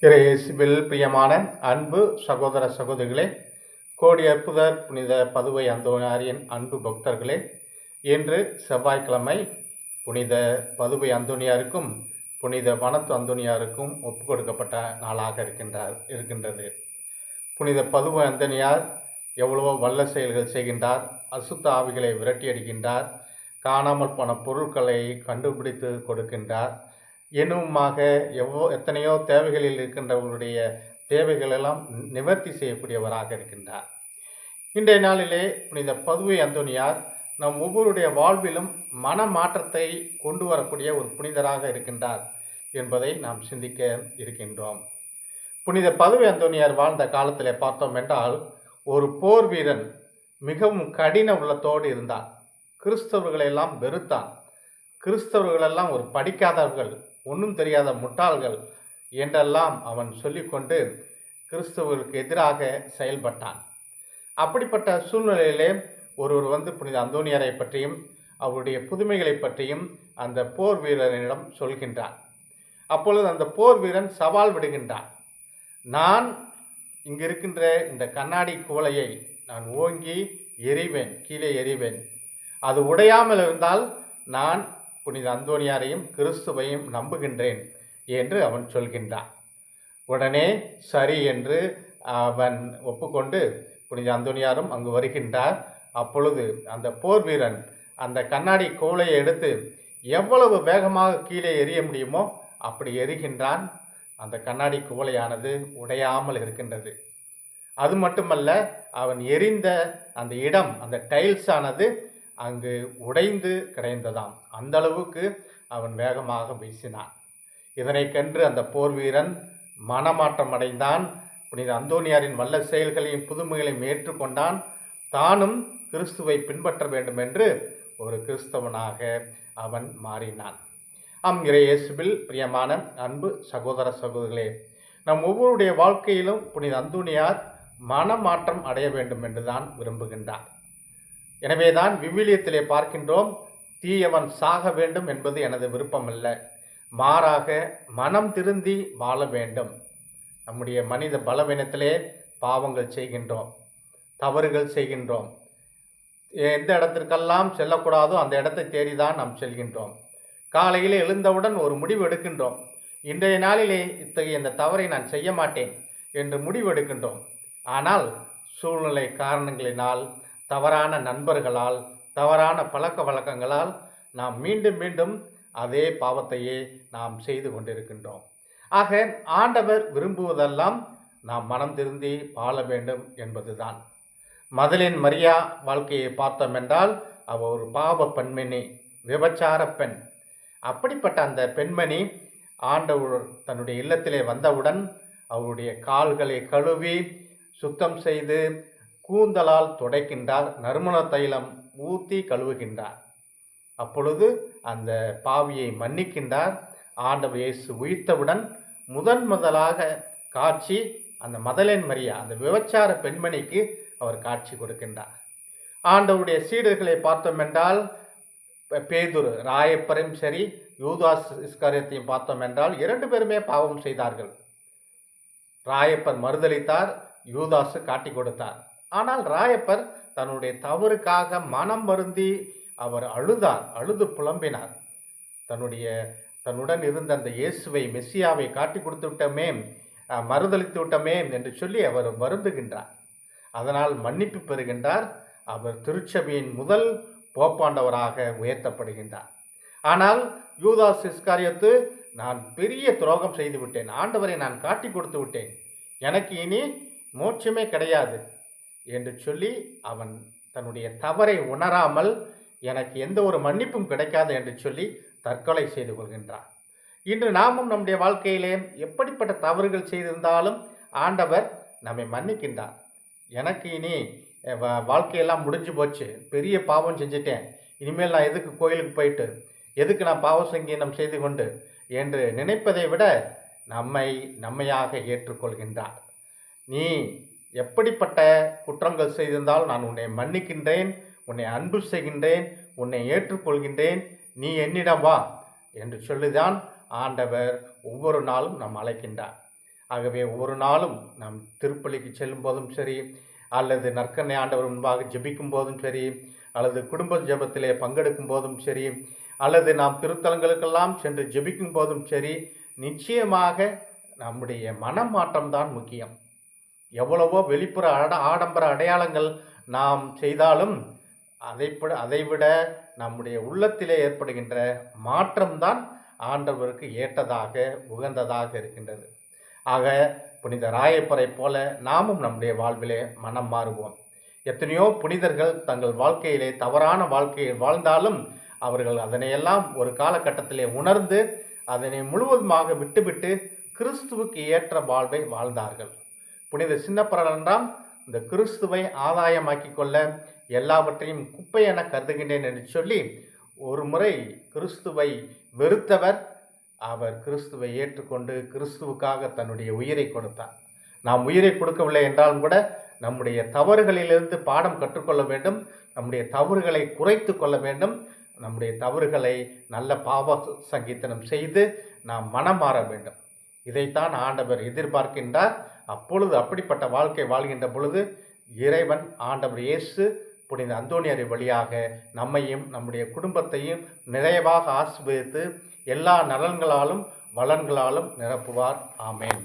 இயேசுவில் பிரியமான அன்பு சகோதர சகோதரிகளே, கோடி அற்புதர் புனித பதுவை அந்தோணியாரின் அன்பு பக்தர்களே, இன்று செவ்வாய்க்கிழமை புனித பதுவை அந்தோணியாருக்கும் புனித வனத்து அந்தோணியாருக்கும் ஒப்பு கொடுக்கப்பட்ட நாளாக இருக்கின்றது. புனித பதுவை அந்தோணியார் எவ்வளவோ வல்ல செயல்கள் செய்கின்றார். அசுத்த ஆவிகளை விரட்டியடிக்கின்றார். காணாமல் போன பொருட்களை கண்டுபிடித்து கொடுக்கின்றார். இன்னுமாக எத்தனையோ தேவைகளில் இருக்கின்றவர்களுடைய தேவைகளெல்லாம் நிவர்த்தி செய்யக்கூடியவராக இருக்கின்றார். இன்றைய நாளிலே புனித பதுவை அந்தோணியார் நம் ஒவ்வொருடைய வாழ்விலும் மன மாற்றத்தை கொண்டு வரக்கூடிய ஒரு புனிதராக இருக்கின்றார் என்பதை நாம் சிந்திக்க இருக்கின்றோம். புனித பதுவை அந்தோணியார் வாழ்ந்த காலத்தில் பார்த்தோம் என்றால், ஒரு போர் வீரன் மிகவும் கடின உள்ளத்தோடு இருந்தான். கிறிஸ்தவர்களெல்லாம் வெறுத்தான். கிறிஸ்தவர்களெல்லாம் ஒரு படிக்காதவர்கள், ஒன்றும் தெரியாத முட்டாள்கள் என்றெல்லாம் அவன் சொல்லிக்கொண்டு கிறிஸ்தவர்களுக்கு எதிராக செயல்பட்டான். அப்படிப்பட்ட சூழ்நிலையிலே ஒருவர் புனித அந்தோணியாரை பற்றியும் அவருடைய புதுமைகளை பற்றியும் அந்த போர் வீரனிடம் சொல்கின்றார். அப்பொழுது அந்த போர் வீரன் சவால் விடுகின்றான். நான் இங்கு இருக்கின்ற இந்த கண்ணாடி குவளையை நான் ஓங்கி எறிவேன், கீழே எறிவேன். அது உடையாமல் இருந்தால் நான் புனித அந்தோணியாரையும் கிறிஸ்துவையும் நம்புகின்றேன் என்று அவன் சொல்கின்றான். உடனே சரி என்று அவன் ஒப்புக்கொண்டு புனித அந்தோணியாரும் அங்கு வருகின்றார். அப்பொழுது அந்த போர் வீரன் அந்த கண்ணாடி கோலையை எடுத்து எவ்வளவு வேகமாக கீழே எறிய முடியுமோ அப்படி எறிகின்றான். அந்த கண்ணாடி குவளையானது உடையாமல் இருக்கின்றது. அது மட்டுமல்ல, அவன் எறிந்த அந்த இடம், அந்த டைல்ஸ் ஆனது அங்கு உடைந்து கிடைந்ததாம். அந்த அளவுக்கு அவன் வேகமாக வீசினான். இதனை கண்டு அந்த போர் வீரன் மனமாற்றம் அடைந்தான். புனித அந்தோணியாரின் வல்ல செயல்களையும் புதுமைகளையும் ஏற்றுக்கொண்டான். தானும் கிறிஸ்துவை பின்பற்ற வேண்டும் என்று ஒரு கிறிஸ்தவனாக அவன் மாறினான். இயேசுவில் பிரியமான அன்பு சகோதர சகோதரிகளே, நம் ஒவ்வொருடைய வாழ்க்கையிலும் புனித அந்தோணியார் மனமாற்றம் அடைய வேண்டும் என்றுதான் விரும்புகின்றார். எனவேதான் விவிலியத்திலே பார்க்கின்றோம், தீயவன் சாக வேண்டும் என்பது எனது விருப்பமல்ல, மாறாக மனம் திருந்தி வாழ வேண்டும். நம்முடைய மனித பலவீனத்திலே பாவங்கள் செய்கின்றோம், தவறுகள் செய்கின்றோம். எந்த இடத்திற்கெல்லாம் செல்லக்கூடாதோ அந்த இடத்தை தேடிதான் நாம் செல்கின்றோம். காலையில் எழுந்தவுடன் ஒரு முடிவு எடுக்கின்றோம். இன்றைய நாளிலே இத்தகைய இந்த தவறை நான் செய்ய மாட்டேன் என்று முடிவு எடுக்கின்றோம். ஆனால் சூழ்நிலை காரணங்களினால், தவறான நண்பர்களால், தவறான பழக்க வழக்கங்களால் நாம் மீண்டும் மீண்டும் அதே பாவத்தையே நாம் செய்து கொண்டிருக்கின்றோம். ஆக ஆண்டவர் விரும்புவதெல்லாம் நாம் மனம் திருந்தி வாழ வேண்டும் என்பதுதான். மதலின் மரியா வாழ்க்கையை பார்த்தோம் என்றால், அவள் ஒரு பாவ பெண்மணி, விபச்சார பெண். அப்படிப்பட்ட அந்த பெண்மணி ஆண்டவர் தன்னுடைய இல்லத்திலே வந்தவுடன் அவருடைய கால்களை கழுவி சுத்தம் செய்து கூந்தலால் துடைக்கின்றார், நறுமண தைலம் ஊற்றி கழுவுகின்றார். அப்பொழுது அந்த பாவியை மன்னிக்கின்றார். ஆண்டவர் இயேசு உயிர்த்தவுடன் முதலாக காட்சி அந்த மதலேன் மரியா, அந்த விபச்சார பெண்மணிக்கு அவர் காட்சி கொடுக்கின்றார். ஆண்டவருடைய சீடர்களை பார்த்தோம் என்றால், பேதுரு, ராயப்பரையும் சரி, யூதாஸ் இஸ்காரியத்தையும் பார்த்தோம் என்றால் 2 பேருமே பாவம் செய்தார்கள். ராயப்பர் மறுதளித்தார், யூதாசு காட்டி கொடுத்தார். ஆனால் ராயப்பர் தன்னுடைய தவறுக்காக மனம் வருந்தி அவர் அழுது புலம்பினார். தன்னுடன் இருந்த அந்த இயேசுவை, மெஸ்ஸியாவை காட்டி கொடுத்து விட்டமே, மறுதளித்து விட்டமே என்று சொல்லி அவர் வருந்துகின்றார். அதனால் மன்னிப்பு பெறுகின்றார். அவர் திருச்சபையின் முதல் போப்பாண்டவராக உயர்த்தப்படுகின்றார். ஆனால் யூதாஸ் இஸ்காரியத்து, நான் பெரிய துரோகம் செய்து விட்டேன், ஆண்டவரை நான் காட்டி கொடுத்து விட்டேன், எனக்கு இனி மோட்சமே கிடையாது என்று சொல்லி அவன் தன்னுடைய தவறை உணராமல் எனக்கு எந்த ஒரு மன்னிப்பும் கிடைக்காது என்று சொல்லி தற்கொலை செய்து கொள்கின்றான். இன்று நாமும் நம்முடைய வாழ்க்கையிலே எப்படிப்பட்ட தவறுகள் செய்திருந்தாலும் ஆண்டவர் நம்மை மன்னிக்கின்றார். எனக்கு இனி வாழ்க்கையெல்லாம் முடிஞ்சு போச்சு, பெரிய பாவம் செஞ்சிட்டேன், இனிமேல் நான் எதுக்கு கோயிலுக்கு போயிட்டு, எதுக்கு நான் பாவ சங்கீனம் செய்து கொண்டு என்று நினைப்பதை விட நம்மையாக ஏற்றுக்கொள்கின்றார். நீ எப்படிப்பட்ட குற்றங்கள் செய்திருந்தால் நான் உன்னை மன்னிக்கின்றேன், உன்னை அன்பு செய்கின்றேன், உன்னை ஏற்றுக்கொள்கின்றேன், நீ என்னிடம் வா என்று சொல்லிதான் ஆண்டவர் ஒவ்வொரு நாளும் நாம் அழைக்கின்றார். ஆகவே ஒரு நாளும் நாம் திருப்பலிக்கு செல்லும் போதும் சரி, அல்லது நற்கருணை ஆண்டவர் முன்பாக ஜெபிக்கும் போதும் சரி, அல்லது குடும்ப ஜெபத்திலே பங்கெடுக்கும் போதும் சரி, அல்லது நாம் திருத்தலங்களுக்கெல்லாம் சென்று ஜெபிக்கும் போதும் சரி, நிச்சயமாக நம்முடைய மனமாற்றம் தான் முக்கியம். எவ்வளவோ வெளிப்புற ஆடம்பர அடையாளங்கள் நாம் செய்தாலும் அதைவிட நம்முடைய உள்ளத்திலே ஏற்படுகின்ற மாற்றம்தான் ஆண்டவருக்கு ஏற்றதாக உகந்ததாக இருக்கின்றது. ஆக புனித ராயப்பரை போல நாமும் நம்முடைய வாழ்விலே மனம் மாறுவோம். எத்தனையோ புனிதர்கள் தங்கள் வாழ்க்கையிலே தவறான வாழ்க்கையை வாழ்ந்தாலும் அவர்கள் அதனையெல்லாம் ஒரு காலகட்டத்திலே உணர்ந்து அதனை முழுவதுமாக விட்டுவிட்டு கிறிஸ்துவுக்கு ஏற்ற வாழ்வை வாழ்ந்தார்கள். புனித சின்னப்பராண்டாம் இந்த கிறிஸ்துவை ஆதாயமாக்கி கொள்ள எல்லாவற்றையும் குப்பை என கருதுகின்றேன் என்று சொல்லி ஒரு முறை கிறிஸ்துவை வெறுத்தவர் அவர் கிறிஸ்துவை ஏற்றுக்கொண்டு கிறிஸ்துவுக்காக தன்னுடைய உயிரை கொடுத்தார். நாம் உயிரை கொடுக்கவில்லை என்றாலும் கூட நம்முடைய தவறுகளிலிருந்து பாடம் கற்றுக்கொள்ள வேண்டும், நம்முடைய தவறுகளை குறைத்து கொள்ள வேண்டும், நம்முடைய தவறுகளை நல்ல பாவ சங்கீதனம் செய்து நாம் மனம் மாற வேண்டும். இதைத்தான் ஆண்டவர் எதிர்பார்க்கின்றார். அப்பொழுது அப்படிப்பட்ட வாழ்க்கை வாழ்கின்ற பொழுது இறைவன் ஆண்டவர் இயேசு புனித அந்தோனியார் வழியாக நம்மையும் நம்முடைய குடும்பத்தையும் நிறைவாக ஆசீர்வதித்து எல்லா நலன்களாலும் வளன்களாலும் நிரப்புவார். ஆமேன்.